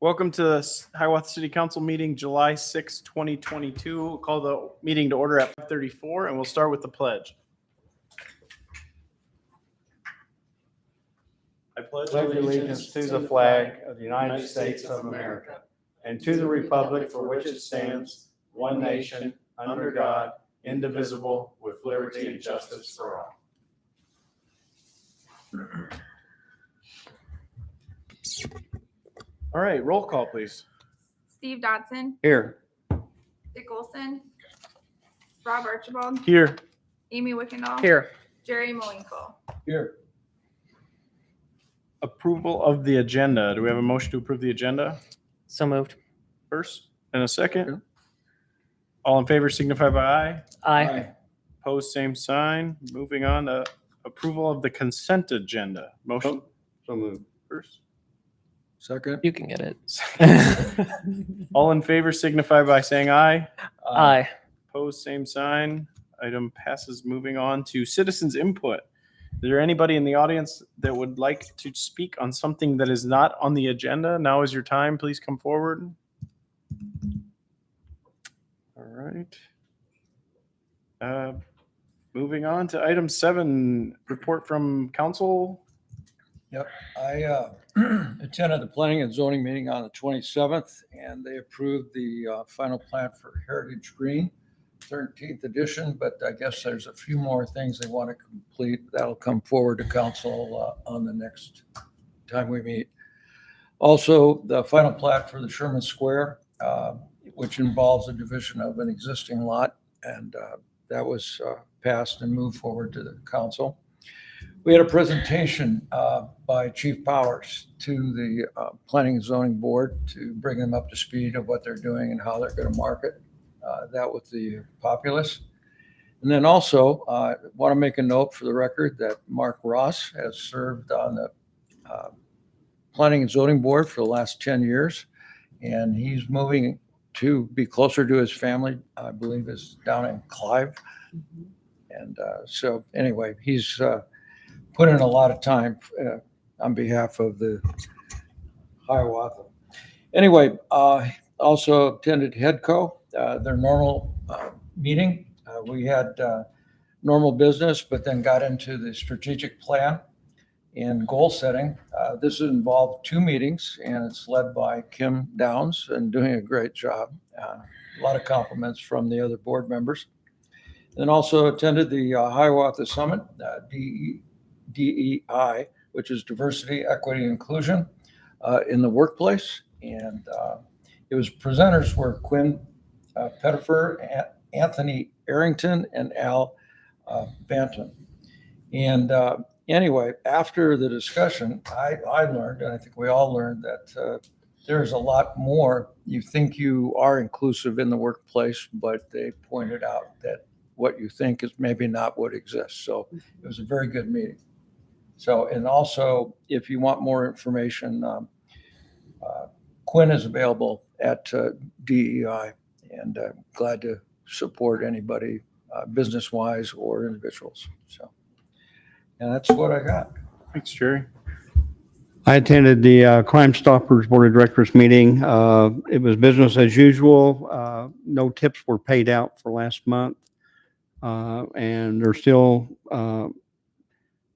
Welcome to the Hiawatha City Council meeting, July 6, 2022. We'll call the meeting to order at 5:34, and we'll start with the pledge. I Pledge allegiance to the flag of the United States of America and to the republic for which it stands, one nation, under God, indivisible, with liberty and justice for all. All right, roll call, please. Steve Dodson, Here. Dick Olson, Rob Archibald, Here. Amy Wickendall, Here. Jerry Moinkle. Here. Approval of the agenda. Do we have a motion to approve the agenda? So moved. First and a second. All in favor signify by aye. Aye. Opposed, same sign. Moving on to approval of the consent agenda. Motion So moved. first. Second. You can get it. All in favor signify by saying aye. Aye. Opposed, same sign. Item passes. Moving on to citizens input. Is there anybody in the audience that would like to speak on something that is not on the agenda? Now is your time. Please come forward. All right. Moving on to item 7, report from council. Yep, I attended the planning and zoning meeting on the 27th, and they approved the final plan for Heritage Green, 13th edition, but I guess there's a few more things they want to complete. That'll come forward to council on the next time we meet. Also, the final plat for the Sherman Square, which involves a division of an existing lot, and that was passed and moved forward to the council. We had a presentation by Chief Powers to the Planning and Zoning Board to bring them up to speed of what they're doing and how they're going to market that with the populace. And then also, I want to make a note for the record that Mark Ross has served on the Planning and Zoning Board for the last 10 years, and he's moving to be closer to his family, I believe is down in Clive. And so anyway, he's put in a lot of time on behalf of the Hiawatha. Anyway, also attended HEDCO, their normal meeting. We had normal business, but then got into the strategic plan and goal setting. This involved 2 meetings, and it's led by Kim Downs and doing a great job. A lot of compliments from the other board members. And also attended the Hiawatha Summit, DEI, which is Diversity, Equity, and Inclusion in the workplace. And it was presenters were Quinn Pettifer, Anthony Arrington, and Al Banton. And anyway, after the discussion, I learned, and I think we all learned, that there's a lot more. You think you are inclusive in the workplace, but they pointed out that what you think is maybe not what exists. So it was a very good meeting. So, and also, if you want more information, Quinn is available at DEI, and glad to support anybody business-wise or individuals. So, and that's what I got. Thanks, Jerry. I attended the Crime Stoppers Board of Directors meeting. It was business as usual. No tips were paid out for last month. And they're still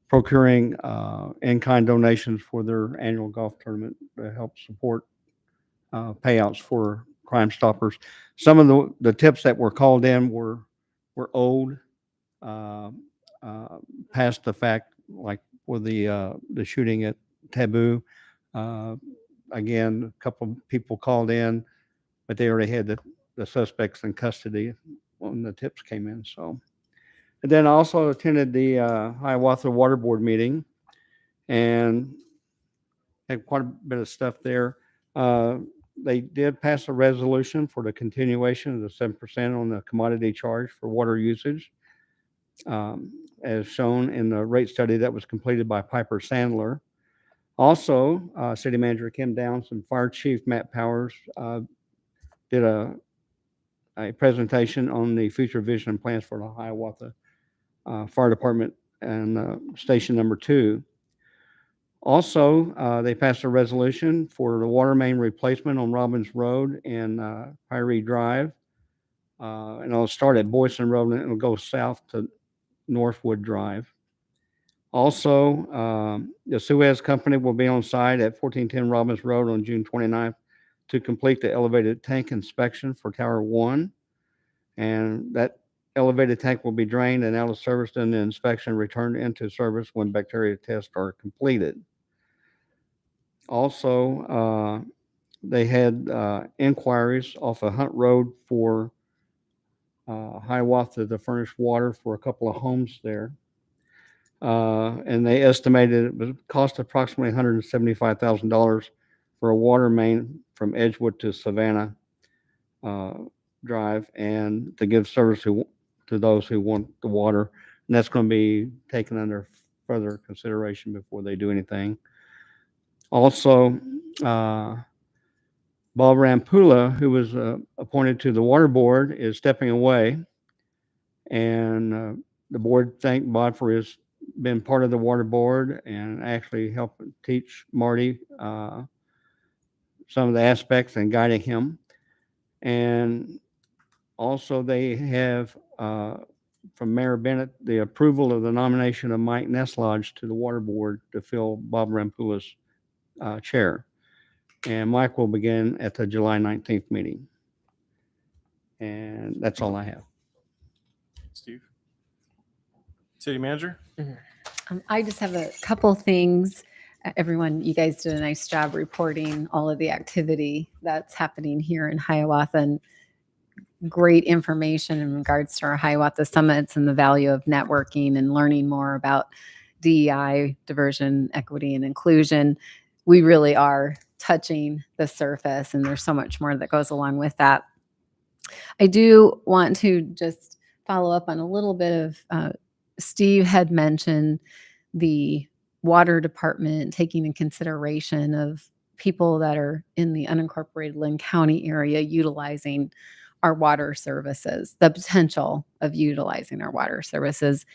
procuring in-kind donations for their annual golf tournament to help support payouts for Crime Stoppers. Some of the tips that were called in were old, past the fact, like with the shooting at Taboo. Again, a couple of people called in, but they already had the suspects in custody when the tips came in. So, and then I also attended the Hiawatha Water Board meeting and had quite a bit of stuff there. They did pass a resolution for the continuation of the 7% on the commodity charge for water usage, as shown in the rate study that was completed by Piper Sandler. Also, City Manager Kim Downs and Fire Chief Matt Powers did a presentation on the future vision and plans for the Hiawatha Fire Department and Station Number 2. Also, they passed a resolution for the water main replacement on Robbins Road and Pyrie Drive. And it'll start at Boyson Road and it'll go south to Northwood Drive. Also, the Suez Company will be on site at 1410 Robbins Road on June 29th to complete the elevated tank inspection for Tower 1. And that elevated tank will be drained and out of service, and the inspection returned into service when bacteria tests are completed. Also, they had inquiries off of Hunt Road for Hiawatha to furnish water for a couple of homes there. And they estimated it would cost approximately $175,000 for a water main from Edgewood to Savannah Drive, and to give service to those who want the water. And that's going to be taken under further consideration before they do anything. Also, Bob Rampula, who was appointed to the water board, is stepping away. And the board thanked Bob for his been part of the water board and actually helped teach Marty some of the aspects and guiding him. And also they have from Mayor Bennett the approval of the nomination of Mike Neslodge to the water board to fill Bob Rampula's chair. And Mike will begin at the July 19th meeting. And that's all I have. Steve? City Manager? I just have a couple things. Everyone, you guys did a nice job reporting all of the activity that's happening here in Hiawatha, and great information in regards to our Hiawatha summits and the value of networking and learning more about DEI, diversion, equity, and inclusion. We really are touching the surface, and there's so much more that goes along with that. I do want to just follow up on a little bit of Steve had mentioned the water department taking in consideration of people that are in the unincorporated Lynn County area utilizing our water services, the potential of utilizing our water services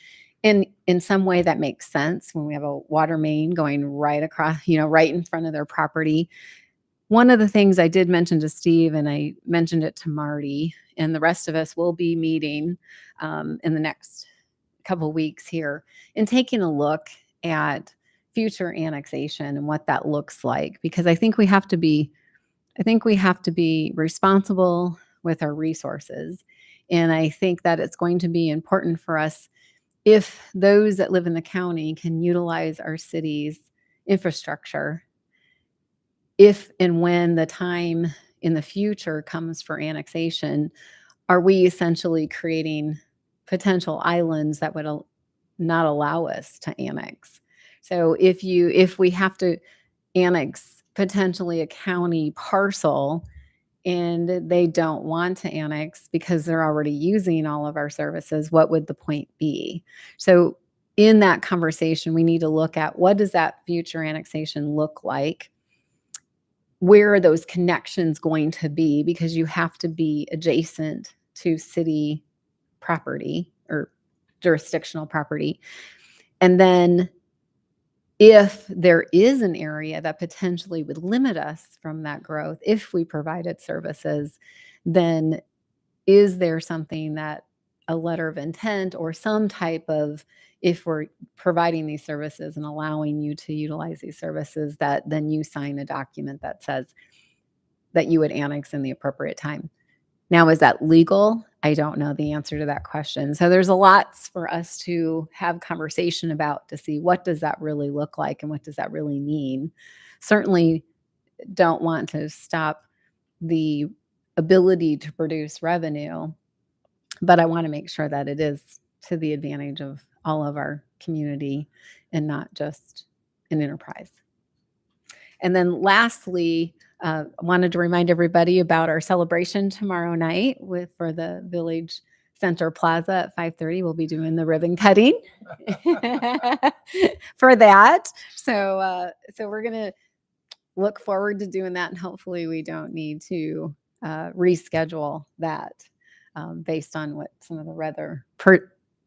in some way that makes sense when we have a water main going right across, right in front of their property. One of the things I did mention to Steve, and I mentioned it to Marty, and the rest of us will be meeting in the next couple of weeks here and taking a look at future annexation and what that looks like, because I think we have to be responsible with our resources. And I think that it's going to be important for us, if those that live in the county can utilize our city's infrastructure, if and when the time in the future comes for annexation, are we essentially creating potential islands that would not allow us to annex? So if we have to annex potentially a county parcel and they don't want to annex because they're already using all of our services, what would the point be? So in that conversation, we need to look at, what does that future annexation look like? Where are those connections going to be? Because you have to be adjacent to city property or jurisdictional property. And then if there is an area that potentially would limit us from that growth, if we provided services, then is there something that a letter of intent or some type of, if we're providing these services and allowing you to utilize these services, that then you sign a document that says that you would annex in the appropriate time? Now, is that legal? I don't know the answer to that question. So there's a lot for us to have conversation about to see what does that really look like and what does that really mean. Certainly don't want to stop the ability to produce revenue, but I want to make sure that it is to the advantage of all of our community and not just an enterprise. And then lastly, I wanted to remind everybody about our celebration tomorrow night for the Village Center Plaza at 5:30. We'll be doing the ribbon cutting for that. So we're going to look forward to doing that, and hopefully we don't need to reschedule that based on what some of the weather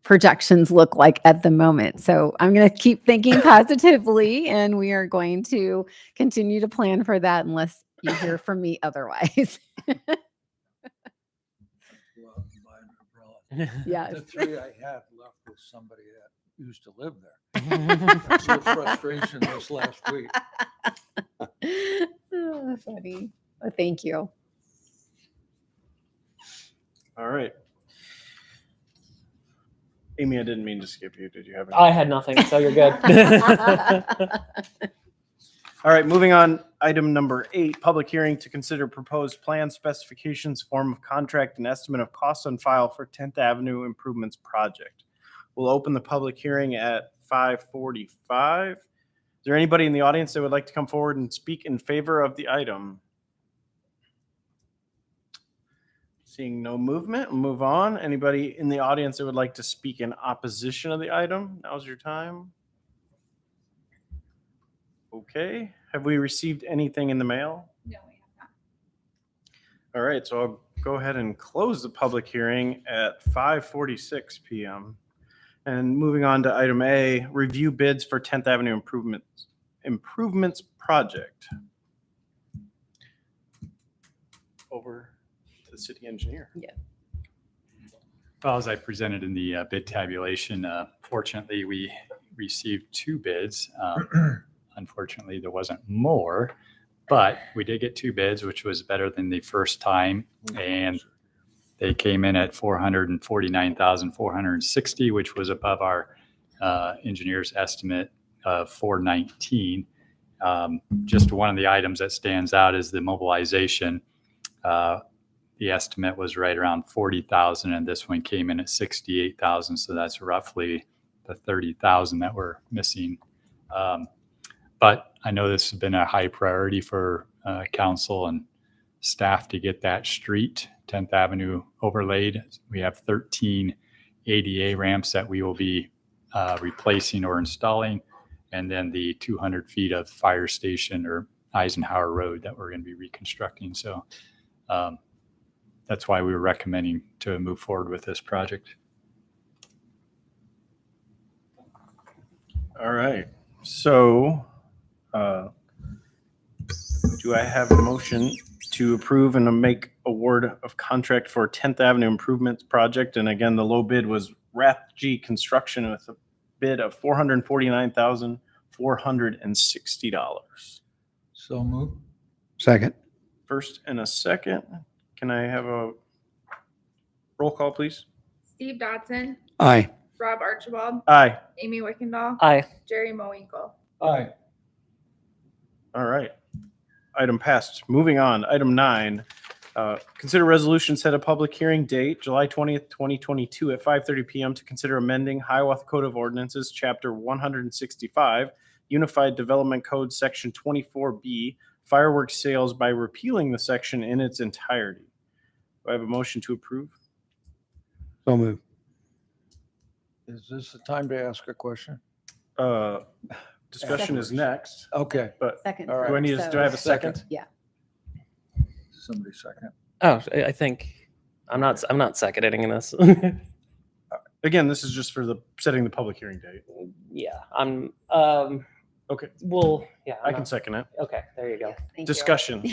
projections look like at the moment. So I'm going to keep thinking positively, and we are going to continue to plan for that unless you hear from me otherwise. Go out and buy an umbrella. Yes. The three I had left with somebody that used to live there. That's the frustration this last week. Oh, funny. Well, thank you. All right. Amy, I didn't mean to skip you. Did you have any? I had nothing, so you're good. All right, moving on. Item number 8, public hearing to consider proposed plan specifications, form of contract, and estimate of costs on file for 10th Avenue Improvements Project. We'll open the public hearing at 5:45. Is there anybody in the audience that would like to come forward and speak in favor of the item? Seeing no movement, we'll move on. Anybody in the audience that would like to speak in opposition of the item? Now's your time. Okay. Have we received anything in the mail? No, we have not. All right, so I'll go ahead and close the public hearing at 5:46 p.m. And moving on to item A, review bids for 10th Avenue Improvements Project. Over to the city engineer. Well, as I presented in the bid tabulation, fortunately, we received 2 bids. Unfortunately, there wasn't more, but we did get 2 bids, which was better than the first time. And they came in at $449,460, which was above our engineer's estimate of $419. Just one of the items that stands out is the mobilization. The estimate was right around $40,000, and this one came in at $68,000. So that's roughly the $30,000 that we're missing. But I know this has been a high priority for council and staff to get that street, 10th Avenue, overlaid. We have 13 ADA ramps that we will be replacing or installing, and then the 200 feet of fire station or Eisenhower Road that we're going to be reconstructing. So that's why we were recommending to move forward with this project. All right, so do I have a motion to approve and to make award of contract for 10th Avenue Improvements Project? And again, the low bid was Rathg Construction with a bid of $449,460. So move. Second. First and a second. Can I have a roll call, please? Steve Dodson, Aye. Rob Archibald, Aye. Amy Wickendall, Aye. Jerry Mowinkle. Aye. All right. Item passed. Moving on. Item 9. Consider resolution set a public hearing date, July 20th, 2022 at 5:30 p.m. to consider amending Hiawatha Code of Ordinances, Chapter 165, Unified Development Code, Section 24B, fireworks sales by repealing the section in its entirety. Do I have a motion to approve? So move. Is this the time to ask a question? Discussion is next, Okay, but Second. All right. do I need, do I have a second? Second. Yeah. somebody second. Oh, I think I'm not seconding this. Again, this is just for the setting the public hearing date. Yeah, I'm. Okay, Well, yeah, I can second it. Okay, there you go. Thank you. Discussion.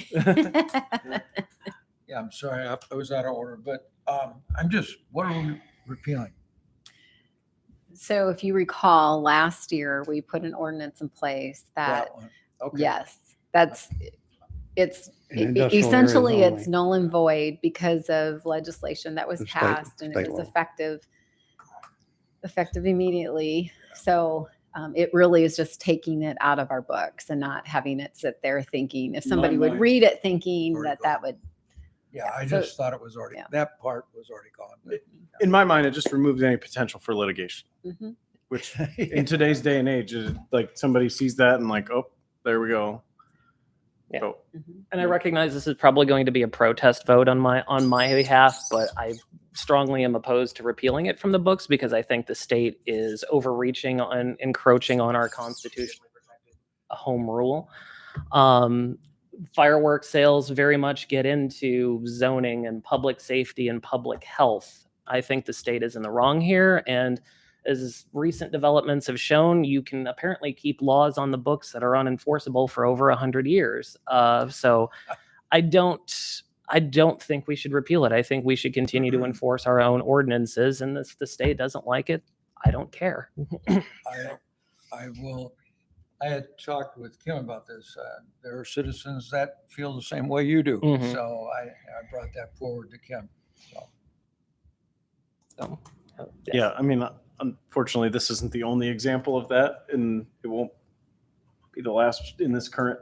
Yeah, I'm sorry, I was out of order, but I'm just, what are we repealing? So if you recall, last year, we put an ordinance in place that, one. Okay. yes, it's In industrial essentially areas it's only. null and void because of legislation that was The state- passed and state it was law. effective immediately. So it really is just taking it out of our books and not having it sit there thinking, if somebody would mind. read it thinking Already that gone. would, Yeah, I So- just thought it was already, yeah. that part was already gone. In my mind, it just removes any potential for litigation, Mhm. which in today's day and age, is like somebody sees that and like, oh, there we go. Yeah. So, Mhm. And I recognize this is probably going to be a protest vote on my behalf, but I strongly am opposed to repealing it from the books because I think the state is overreaching on encroaching on our constitutionally protected home rule. Fireworks sales very much get into zoning and public safety and public health I think the state is in the wrong here. And as recent developments have shown, you can apparently keep laws on the books that are unenforceable for over 100 years. So I don't think we should repeal it. I think we should continue to enforce our own ordinances. And if the state doesn't like it, I don't care. I had talked with Kim about this. There are citizens that feel the same way you do. Mhm. So I brought that forward to Kim. So, So, Yeah, I mean, unfortunately, this isn't the only example of that, and it won't be the last in this current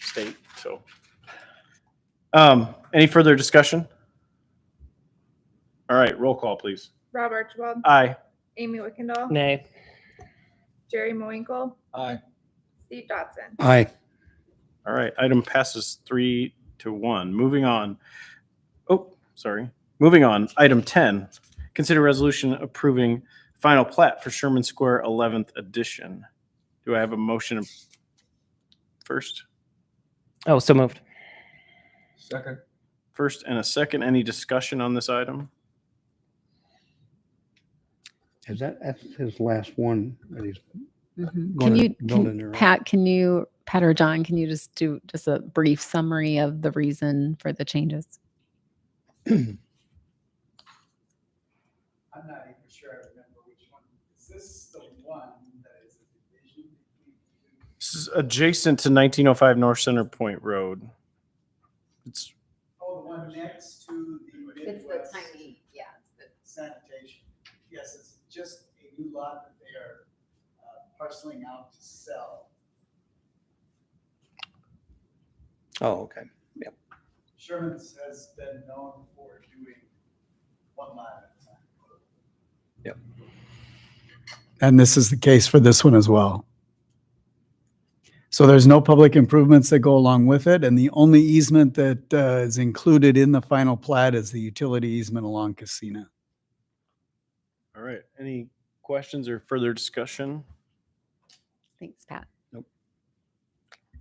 state. So, any further discussion? All right, roll call, please. Rob Archibald, Aye. Amy Wickendall, Nay. Jerry Moinkle, aye. Steve Dodson. Aye. All right, item passes 3-1. Moving on. Oh, sorry. Moving on. Item 10. Consider resolution approving final plat for Sherman Square 11th edition. Do I have a motion first? Oh, so moved. Second, First and a second. Any discussion on this item? That's his last one that he's Mhm. Going Can to you, build in there, right? Pat or John, can you just do just a brief summary of the reason for the changes? I'm not even sure I remember which one. Is this the one that is a division between two? This is adjacent to 1905 North Center Point Road. It's Oh, the one next to the Midwest Sanitation. Yes, it's just a new lot that they are parceling out to sell. Oh, okay. Sherman's has been known for doing one lot at a time. And this is the case for this one as well. So there's no public improvements that go along with it, and the only easement that is included in the final plat is the utility easement along Casina. all right. Any questions or further discussion? Thanks, Pat.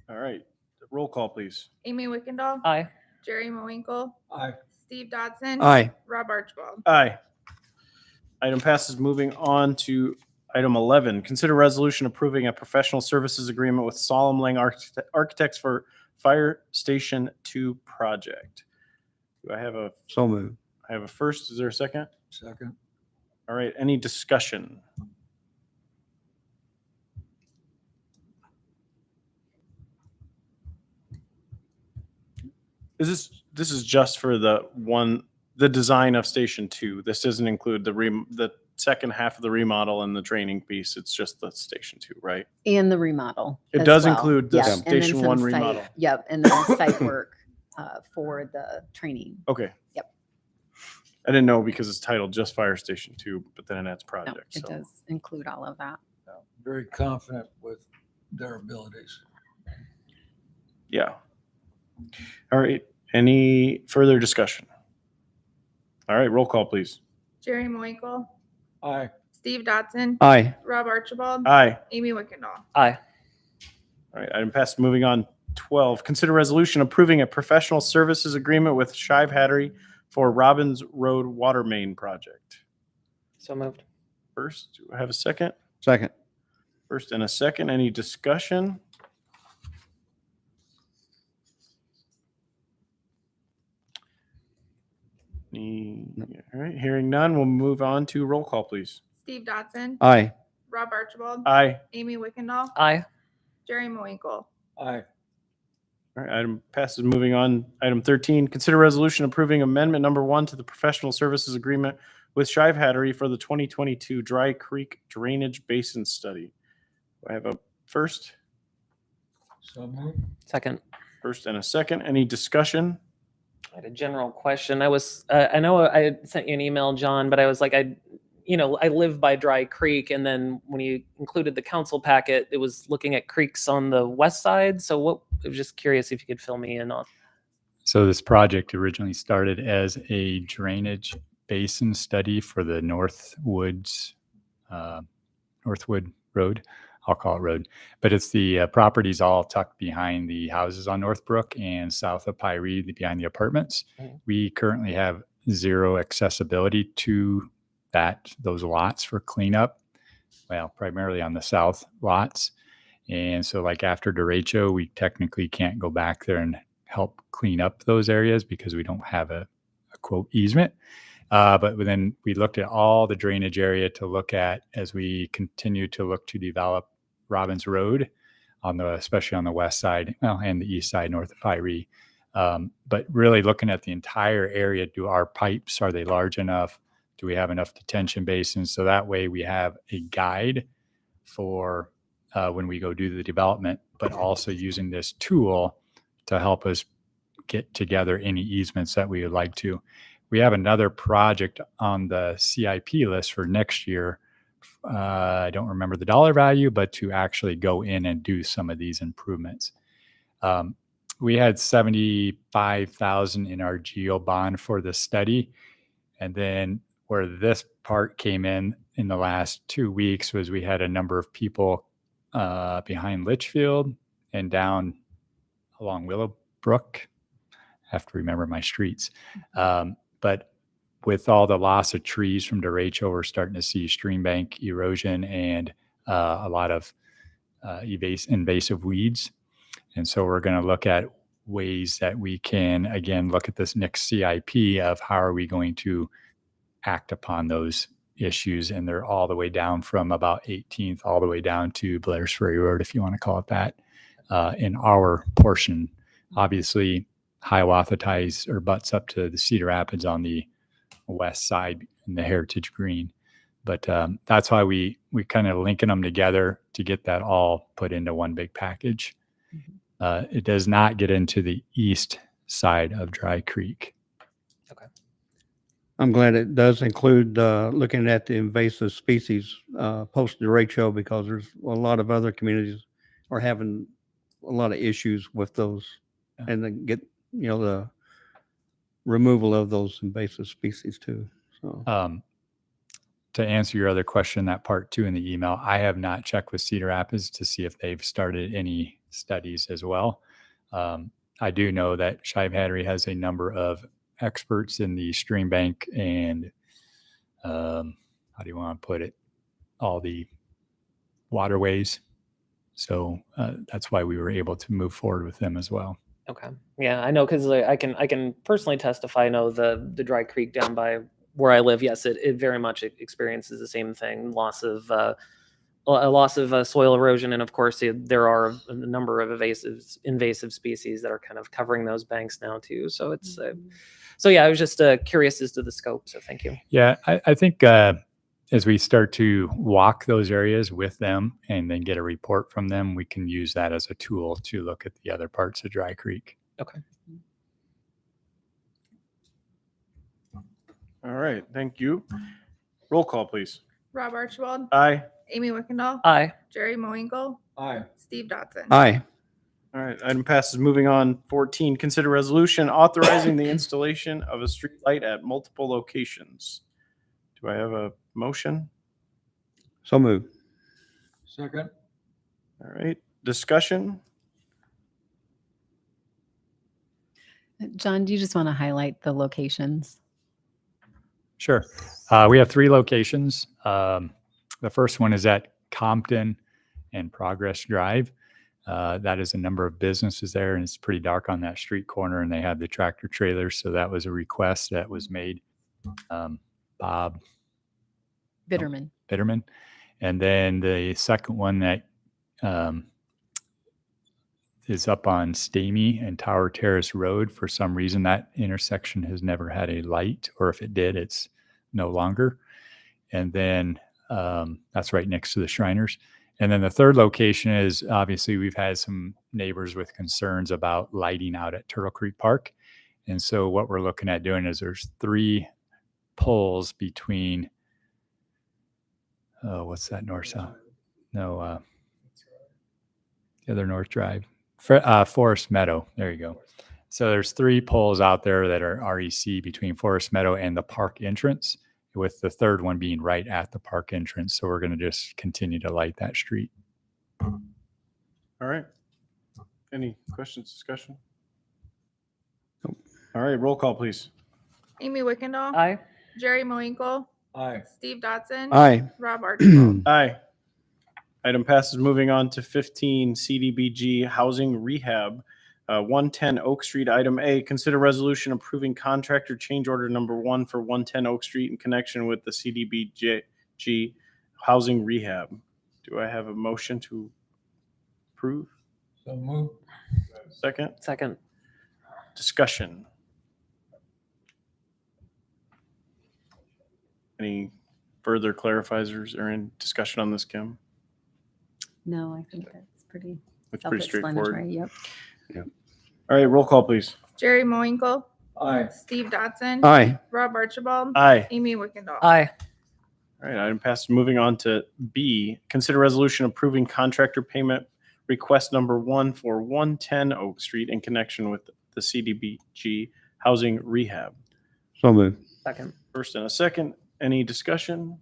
All right. Roll call, please. Amy Wickendall, Aye. Jerry Moinkle, aye. Steve Dodson. Aye. Rob Archibald. Aye. Item passes. Moving on to item 11. Consider resolution approving a professional services agreement with Solemn Lang Architects for Fire Station 2 project. Do I have a So moved. first? Is there a second? Second, All right. Any discussion? This is just for the design of Station 2. This doesn't include the second half of the remodel and the training piece. It's just the Station 2, right? And the remodel. It as does well. include the Yep, and then Station some 1 site- remodel. Yep, and then site work for the training. Okay. Yep. I didn't know because it's titled just Fire Station 2, but then it's No, project. it So does include all of that. very confident with their abilities. yeah. All right. Any further discussion? All right. Roll call, please. Jerry Moinkle, Aye. Steve Dodson, Aye. Rob Archibald, Aye. Amy Wickendall. Aye. All right, item passed. Moving on, 12, consider resolution approving a professional services agreement with Shive Hattery for Robbins Road Water Main Project. So moved. First, do I have a second? Second. First and a second. Any discussion? All right, hearing none, we'll move on to roll call, please. Steve Dodson, Aye. Rob Archibald, Aye. Amy Wickendall, Aye. Jerry Moinkle. Aye. All right, item passes. Moving on, item 13, consider resolution approving amendment number 1 to the professional services agreement with Shive Hattery for the 2022 Dry Creek Drainage Basin Study. Do I have a first? So moved. Second. First and a second. Any discussion? I had a general question. I know I had sent you an email, John, but I was like, I live by Dry Creek, and then when you included the council packet, it was looking at creeks on the west side. So I was just curious if you could fill me in on. So this project originally started as a drainage basin study for the Northwood Road. I'll call it road, but it's the properties all tucked behind the houses on Northbrook and south of Pyree, behind the apartments. Mhm. We currently have zero accessibility to those lots for cleanup. Well, primarily on the south lots. And so like after derecho, we technically can't go back there and help clean up those areas because we don't have a quote easement. But then we looked at all the drainage area to look at as we continue to look to develop Robbins Road especially on the west side, well, and the east side north of Pyrie. But really looking at the entire area, are they large enough? Do we have enough detention basins? So that way we have a guide for when we go do the development, but also using this tool to help us get together any easements that we would like to. We have another project on the CIP list for next year. I don't remember the dollar value, but to actually go in and do some of these improvements. We had $75,000 in our GEO bond for the study. And then where this part came in the last 2 weeks was we had a number of people behind Litchfield and down along Willowbrook. I have to remember my streets. But with all the loss of trees from derecho, we're starting to see stream bank erosion and a lot of invasive weeds. And so we're going to look at ways that we can, again, look at this next CIP of how are we going to act upon those issues. And they're all the way down from about 18th all the way down to Blair's Ferry Road, if you want to call it that, in our portion. Obviously, Hiawatha ties or butts up to the Cedar Rapids on the west side in the Heritage Green. But that's why we kind of linking them together to get that all put into one big package. It does not get into the east side of Dry Creek. I'm glad it does include looking at the invasive species post derecho, because there's a lot of other communities are having a lot of issues with those, and then get the removal of those invasive species too. So to answer your other question, that part 2 in the email, I have not checked with Cedar Rapids to see if they've started any studies as well. I do know that Shive Hattery has a number of experts in the stream bank and how do you want to put it, all the waterways. So that's why we were able to move forward with them as well. Okay. Yeah, I know, because I can personally testify. I know the Dry Creek down by where I live. Yes, it very much experiences the same thing: loss of soil erosion, and of course there are a number of invasive species that are kind of covering those banks now too. So it's so yeah, I was just curious as to the scope. So thank you. Yeah, I think as we start to walk those areas with them and then get a report from them, we can use that as a tool to look at the other parts of Dry Creek. Okay. All right. Thank you. Roll call, please. Rob Archibald, Aye. Amy Wickendall, Aye. Jerry Moinkle, Aye. Steve Dotson. aye. All right. Item passes. Moving on. 14, consider resolution authorizing the installation of a street light at multiple locations. Do I have a motion? So moved. Second. All right. Discussion? John, do you just want to highlight the locations? Sure. We have 3 locations. The first one is at Compton and Progress Drive. That is a number of businesses there, and it's pretty dark on that street corner, and they have the tractor trailers. So that was a request that was made. Bob Bitterman. Bitterman. And then the second one that is up on Stamy and Tower Terrace Road. For some reason, that intersection has never had a light, or if it did, it's no longer. And then that's right next to the Shriners. And then the third location is, obviously, we've had some neighbors with concerns about lighting out at Turtle Creek Park. And so what we're looking at doing is there's 3 poles between, what's that, north south? No, the other North Drive. Forest Meadow. There you go. So there's 3 poles out there that are REC between Forest Meadow and the park entrance, with the third one being right at the park entrance. So we're going to just continue to light that street. All right. Any questions, discussion? Nope. All right. Roll call, please. Amy Wickendall, Aye. Jerry Moinkle, Aye. Steve Dodson, Aye. Rob Archibald. Aye. Item passes. Moving on to 15, CDBG Housing Rehab, 110 Oak Street. Item A, consider resolution approving contractor change order number 1 for 110 Oak Street in connection with the CDBG Housing Rehab. Do I have a motion to approve? So move. Second, Second. discussion. Any further clarifiers or in discussion on this, Kim? No, I think that's pretty It's pretty straightforward. self-explanatory. Yep. All right, roll call, please. Jerry Moinkle, Aye. Steve Dodson, Aye. Rob Archibald, Aye. Amy Wickendall. Aye. All right, item passes. Moving on to B, consider resolution approving contractor payment request number 1 for 110 Oak Street in connection with the CDBG Housing Rehab. So moved. Second. First and a second, any discussion?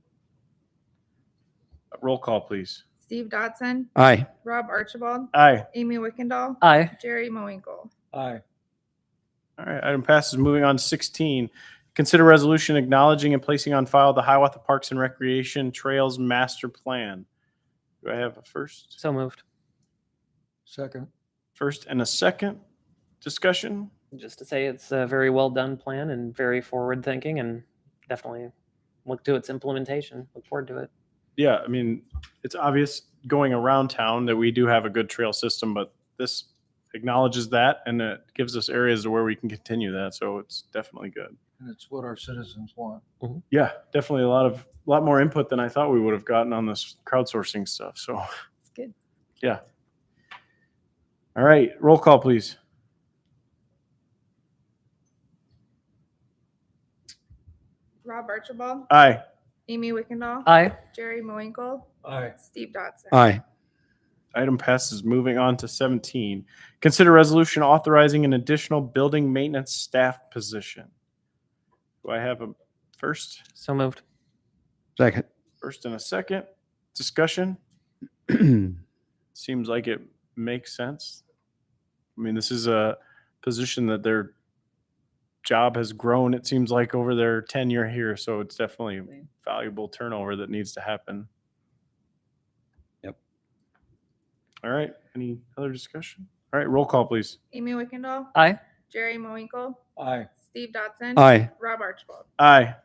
Roll call, please. Steve Dodson, Aye. Rob Archibald, Aye. Amy Wickendall, Aye. Jerry Moinkle. Aye. All right, item passes. Moving on to 16, consider resolution acknowledging and placing on file the Hiawatha Parks and Recreation Trails Master Plan. Do I have a first? So moved. Second. First and a second discussion? Just to say it's a very well done plan and very forward thinking, and definitely look to its implementation. Look forward to it. Yeah, I mean, it's obvious going around town that we do have a good trail system, but this acknowledges that and it gives us areas where we can continue that. So it's definitely good. And it's what our citizens want. Yeah, definitely a lot more input than I thought we would have gotten on this crowdsourcing stuff. So It's good. yeah. All right, roll call, please. Rob Archibald, Aye. Amy Wickendall, Aye. Jerry Moinkle, Aye. Steve Dodson. Aye. Item passes. Moving on to 17. Consider resolution authorizing an additional building maintenance staff position. Do I have a first? So moved. Second. First and a second. Discussion? Seems like it makes sense. I mean, this is a position that their job has grown, it seems like, over their tenure here. So it's definitely valuable turnover that needs to happen. Yep. All right. Any other discussion? All right. Roll call, please. Amy Wickendall, Aye. Jerry Moinkle, Aye. Steve Dodson, Aye. Rob Archibald. Aye.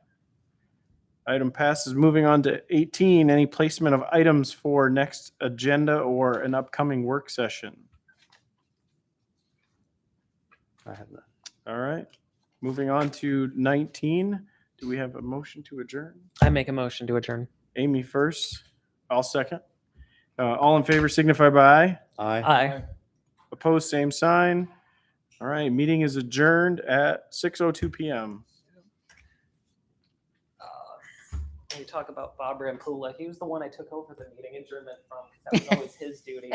Item passes. Moving on to 18. Any placement of items for next agenda or an upcoming work session? I have that. All right. Moving on to 19. Do we have a motion to adjourn? I make a motion to adjourn. Amy first. I'll second. All in favor signify by aye. Aye. Aye. Opposed, same sign. All right. Meeting is adjourned at 6:02 p.m. When you talk about Bob Rampula, he was the one I took over the meeting adjournment from because that was always his duty.